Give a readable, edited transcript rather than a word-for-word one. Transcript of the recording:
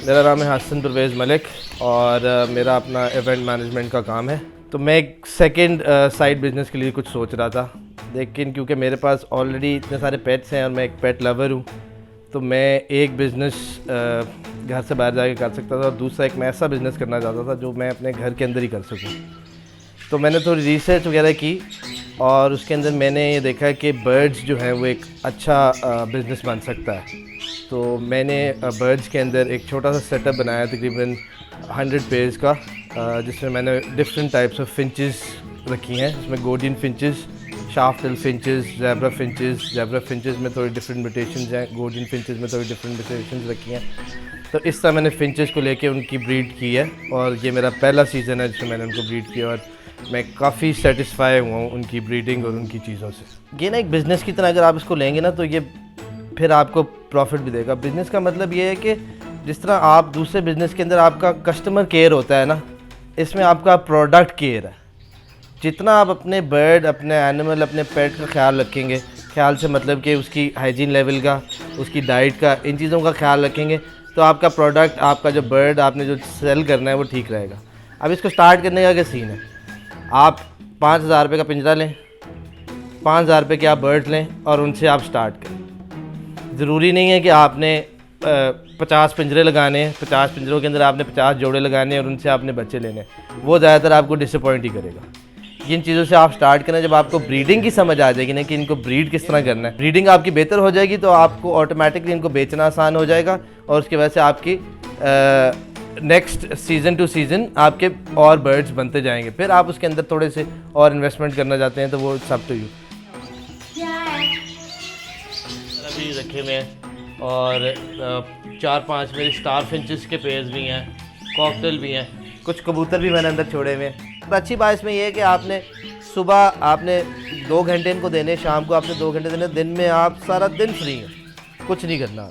मेरा नाम है हसन परवेज़ मलिक और मेरा अपना इवेंट मैनेजमेंट का काम है। तो मैं एक सेकंड साइड बिज़नेस के लिए कुछ सोच रहा था, लेकिन क्योंकि मेरे पास ऑलरेडी इतने सारे पेट्स हैं और मैं एक पेट लवर हूँ, तो मैं एक बिज़नेस घर से बाहर जाके कर सकता था और दूसरा एक मैं ऐसा बिज़नेस करना चाहता था जो मैं अपने घर के अंदर ही कर सकूँ। तो मैंने थोड़ी रिसर्च वगैरह की और उसके अंदर मैंने ये देखा कि बर्ड्स जो है वो एक अच्छा बिज़नेस बन सकता है। तो मैंने बर्ड्स के अंदर एक छोटा सा सेटअप बनाया तकरीबन 100 पेयर्स का, जिसमें मैंने डिफरेंट टाइप्स ऑफ फिंचेस रखी हैं, जिसमें golden finches, sharp tail finches, zebra finches में थोड़ी डिफरेंट म्यूटेशंस हैं, गोल्डन फिंचेस में थोड़ी डिफरेंट म्यूटेशंस रखी हैं। तो इस तरह मैंने फिंचेस को लेके उनकी ब्रीड की है और ये मेरा पहला सीज़न है जिसमें मैंने उनको ब्रीड किया और मैं काफ़ी सेटिस्फाई हुआ हूँ उनकी ब्रीडिंग और उनकी चीज़ों से। ये ना एक बिज़नेस की तरह अगर आप इसको लेंगे ना तो ये फिर आपको प्रॉफिट भी देगा। बिज़नेस का मतलब ये है कि जिस तरह आप दूसरे बिज़नेस के अंदर आपका कस्टमर केयर होता है ना, इसमें आपका प्रोडक्ट केयर है। जितना आप अपने बर्ड, अपने एनिमल, अपने पेट का ख्याल रखेंगे, ख्याल से मतलब कि उसकी हाइजीन लेवल का, उसकी डाइट का, इन चीज़ों का ख्याल रखेंगे तो आपका प्रोडक्ट, आपका जो बर्ड आपने जो सेल करना है वो ठीक रहेगा। अब इसको स्टार्ट करने का क्या सीन है, आप 5,000 रुपये का पिंजरा लें, 5,000 रुपये के आप बर्ड लें और उनसे आप स्टार्ट करें। ज़रूरी नहीं है कि आपने 50 पिंजरे लगाने हैं, 50 पिंजरों के अंदर आपने 50 जोड़े लगाने हैं और उनसे आपने बच्चे लेने हैं। वो ज़्यादातर आपको डिसअपॉइंट ही करेगा। इन चीज़ों से आप स्टार्ट करें। जब आपको ब्रीडिंग की समझ आ जाएगी ना कि इनको ब्रीड किस तरह करना है, ब्रीडिंग आपकी बेहतर हो जाएगी तो आपको ऑटोमेटिकली इनको बेचना आसान हो जाएगा और उसकी वजह से आपकी नेक्स्ट सीज़न टू सीज़न आपके और बर्ड्स बनते जाएंगे। फिर आप उसके अंदर थोड़े से और इन्वेस्टमेंट करना चाहते हैं तो वो सब टू यू। अभी रखे हुए हैं और 4-5 मेरे स्टार फिंचेस के पेयर्स भी हैं, कॉकटेल भी हैं, कुछ कबूतर भी मैंने अंदर छोड़े हुए हैं। तो अच्छी बात इसमें यह है कि आपने सुबह आपने 2 घंटे इनको देने, शाम को आपने 2 घंटे देने, दिन में आप सारा दिन फ्री हैं, कुछ नहीं करना।